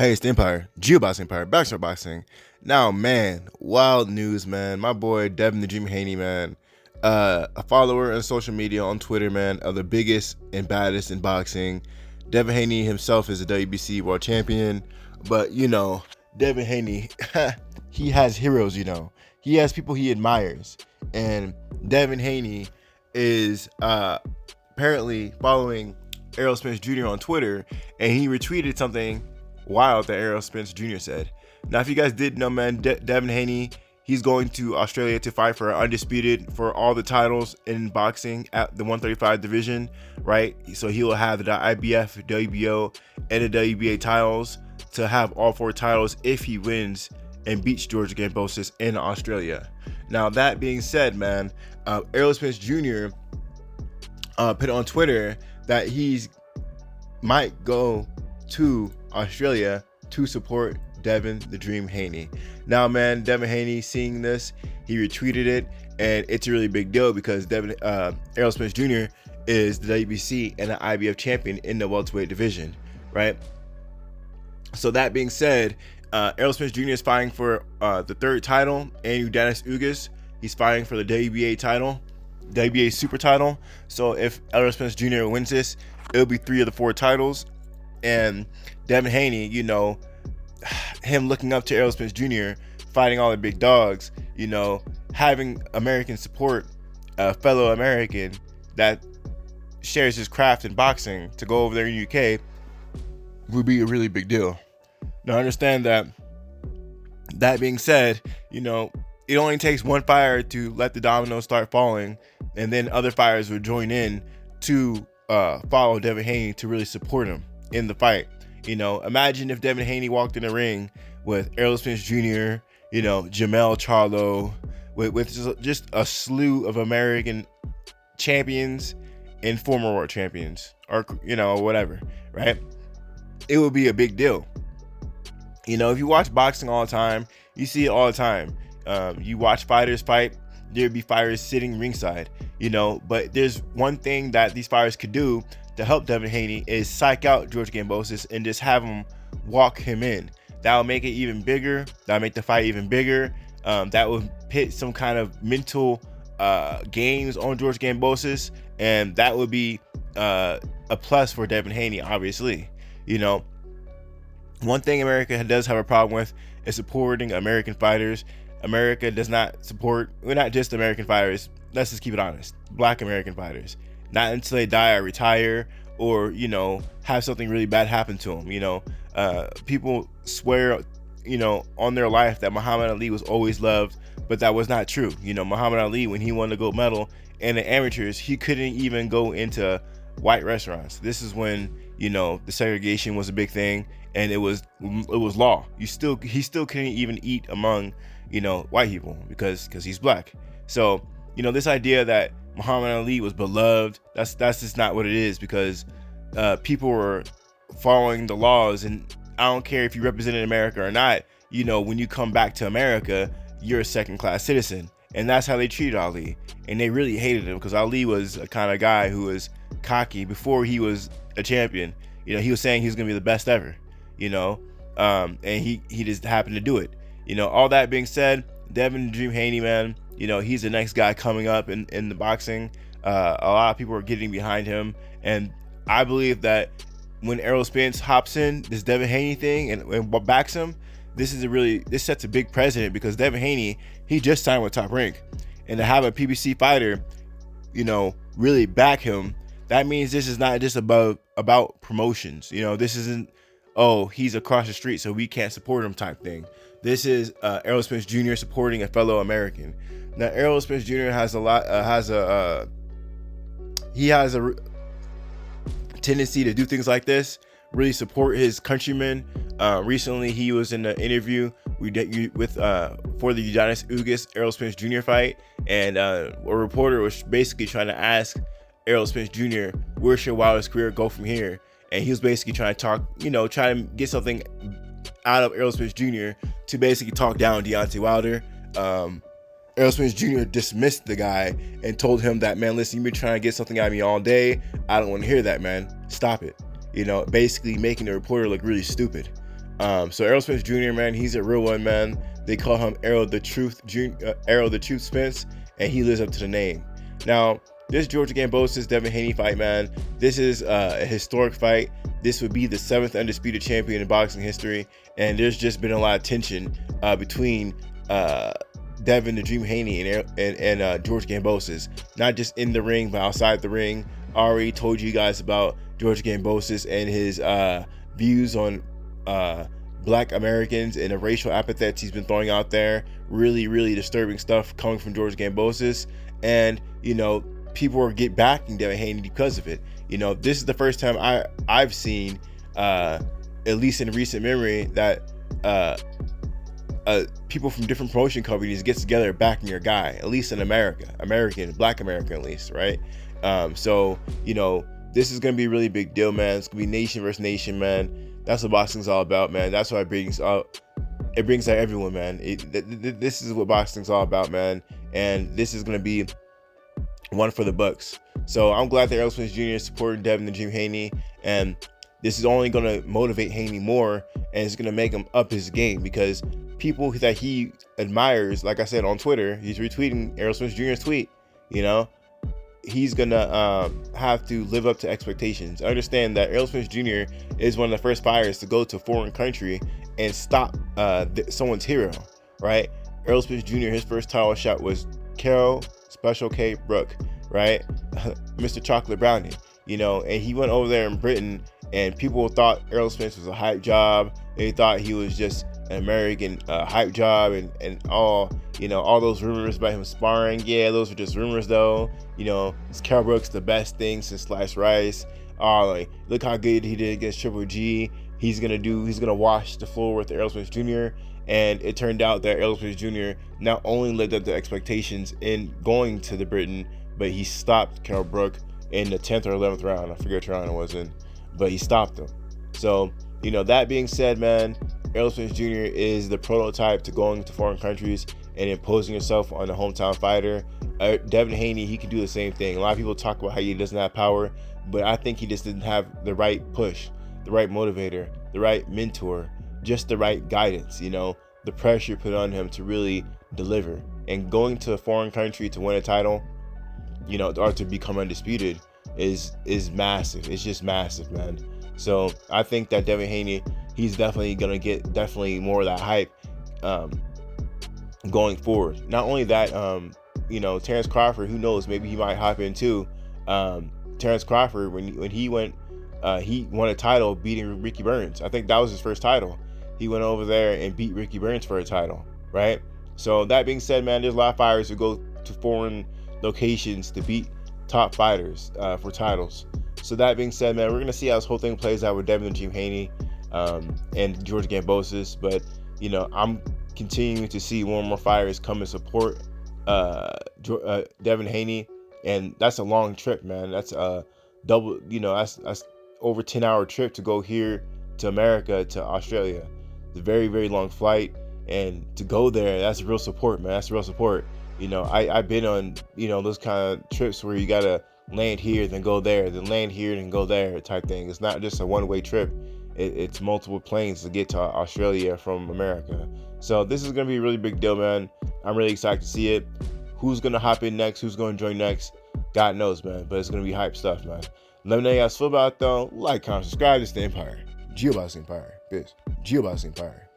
Hey, it's the Empire, Geobox Empire, Backstart Boxing. Now, man, wild news, man. My boy Devin the Dream Haney, man, a follower on social media on Twitter, man, of the biggest and baddest in boxing. Devin Haney himself is a WBC world champion, but Devin Haney, he has heroes. He has people he admires, and Devin Haney is apparently following Errol Spence Jr. on Twitter, and he retweeted something wild that Errol Spence Jr. said. Now, if you guys didn't know, man, Devin Haney, he's going to Australia to fight for undisputed for all the titles in boxing at the 135 division, right? So he will have the IBF, WBO, and the WBA titles to have all four titles if he wins and beats George Gambosis in Australia. Now, that being said, man, Errol Spence Jr. Put on Twitter that he's might go to Australia to support Devin the Dream Haney. Now, man, Devin Haney seeing this, he retweeted it, and it's a really big deal because Errol Spence Jr. is the WBC and the IBF champion in the welterweight division, right? So that being said, Errol Spence Jr. is fighting for the third title, and Udanis Ugas, he's fighting for the WBA title, WBA super title. So if Errol Spence Jr. wins this, it'll be 3 of the 4 titles. And Devin Haney, him looking up to Errol Spence Jr., fighting all the big dogs, having American support, a fellow American that shares his craft in boxing to go over there in the UK would be a really big deal. Now, understand that being said, it only takes one fighter to let the dominoes start falling, and then other fighters would join in to follow Devin Haney to really support him in the fight. Imagine if Devin Haney walked in the ring with Errol Spence Jr., Jamel Charlo, with just a slew of American champions and former world champions, or whatever, right? It would be a big deal. If you watch boxing all the time, you see it all the time. You watch fighters fight, there'd be fighters sitting ringside, but there's one thing that these fighters could do to help Devin Haney is psych out George Gambosis and just have him walk him in. That'll make it even bigger. That'll make the fight even bigger. That will pit some kind of mental games on George Gambosis, and that would be a plus for Devin Haney, obviously. One thing America does have a problem with is supporting American fighters. America does not support, well, not just American fighters, let's just keep it honest, Black American fighters. Not until they die or retire or, have something really bad happen to them. People swear, on their life that Muhammad Ali was always loved, but that was not true. Muhammad Ali, when he won the gold medal in the amateurs, he couldn't even go into white restaurants. This is when, the segregation was a big thing, and it was law. He still couldn't even eat among, white people because he's Black. So, this idea that Muhammad Ali was beloved, that's just not what it is, because people were following the laws, and I don't care if you represented America or not, when you come back to America, you're a second-class citizen. And that's how they treated Ali. And they really hated him because Ali was a kind of guy who was cocky before he was a champion. He was saying he was going to be the best ever, and he just happened to do it. All that being said, Devin the Dream Haney, man, he's the next guy coming up in the boxing. A lot of people are getting behind him, and I believe that when Errol Spence hops in this Devin Haney thing and backs him, this sets a big precedent, because Devin Haney, he just signed with Top Rank, and to have a PBC fighter, really back him, that means this is not just about promotions. This isn't, oh, he's across the street so we can't support him type thing. This is Errol Spence Jr. supporting a fellow American. Now, Errol Spence Jr. has a tendency to do things like this, really support his countrymen. Recently, he was in an interview for the Udanis Ugas Errol Spence Jr. fight, and a reporter was basically trying to ask Errol Spence Jr., where should Wilder's career go from here? And he was basically trying to talk, trying to get something out of Errol Spence Jr. to basically talk down Deontay Wilder. Errol Spence Jr. dismissed the guy and told him that, man, listen, you've been trying to get something out of me all day. I don't want to hear that, man. Stop it. Basically making the reporter look really stupid. So Errol Spence Jr., man, he's a real one, man. They call him Errol the Truth Spence, and he lives up to the name. Now, this George Gambosis Devin Haney fight, man, this is a historic fight. This would be the 7th undisputed champion in boxing history, and there's just been a lot of tension between Devin the Dream Haney and George Gambosis, not just in the ring but outside the ring. I already told you guys about George Gambosis and his views on Black Americans and the racial epithets he's been throwing out there. Really, really disturbing stuff coming from George Gambosis, and people are backing Devin Haney because of it. This is the first time I've seen, at least in recent memory, that people from different promotion companies get together backing your guy, at least in Black America at least, right? So this is gonna be a really big deal, man. It's gonna be nation versus nation, man. That's what boxing's all about, man. That's what it brings out everyone, man. This is what boxing's all about, man. And this is gonna be one for the books. So I'm glad that Errol Spence Jr. is supporting Devin the Dream Haney, and this is only gonna motivate Haney more, and it's gonna make him up his game, because people that he admires, like I said on Twitter, he's retweeting Errol Spence Jr.'s tweet. He's gonna have to live up to expectations. I understand that Errol Spence Jr. is one of the first fighters to go to a foreign country and stop someone's hero, right? Errol Spence Jr., his first title shot was Carol Special K Brook, right? Mr. Chocolate Brownie, and he went over there in Britain, and people thought Errol Spence was a hype job. They thought he was just an American hype job, and all those rumors about him sparring. Yeah, those were just rumors, though. Carl Brooks the best thing since sliced rice. Look how good he did against Triple G. He's gonna wash the floor with Errol Spence Jr. And it turned out that Errol Spence Jr. not only lived up to expectations in going to the Britain, but he stopped Carl Brook in the 10th or 11th round. I forget which round it was in, but he stopped him. So that being said, man, Errol Spence Jr. is the prototype to going to foreign countries and imposing yourself on a hometown fighter. Devin Haney, he can do the same thing. A lot of people talk about how he doesn't have power, but I think he just didn't have the right push, the right motivator, the right mentor, just the right guidance, the pressure put on him to really deliver. And going to a foreign country to win a title, or to become undisputed is massive. It's just massive, man. So I think that Devin Haney, he's definitely gonna get more of that hype going forward. Not only that, Terrence Crawford, who knows, maybe he might hop in too. Terrence Crawford, when he went, he won a title beating Ricky Burns. I think that was his first title. He went over there and beat Ricky Burns for a title, right? So that being said, man, there's a lot of fighters who go to foreign locations to beat top fighters for titles. So that being said, man, we're gonna see how this whole thing plays out with Devin the Dream Haney and George Gambosis. But I'm continuing to see more and more fighters come and support Devin Haney, and that's a long trip, man. That's a double, that's over 10-hour trip to go here to America to Australia. It's a very, very long flight, and to go there, that's real support, man. That's real support. I've been on those kind of trips where you gotta land here, then go there, then land here, then go there type thing. It's not just a one-way trip. It's multiple planes to get to Australia from America. So this is going to be a really big deal, man. I'm really excited to see it. Who's going to hop in next? Who's going to join next? God knows, man. But it's going to be hype stuff, man. Let me know how you guys feel about it, though. Like, comment, subscribe. This is the Empire. Geoboxing Empire. Biz. Geoboxing Empire.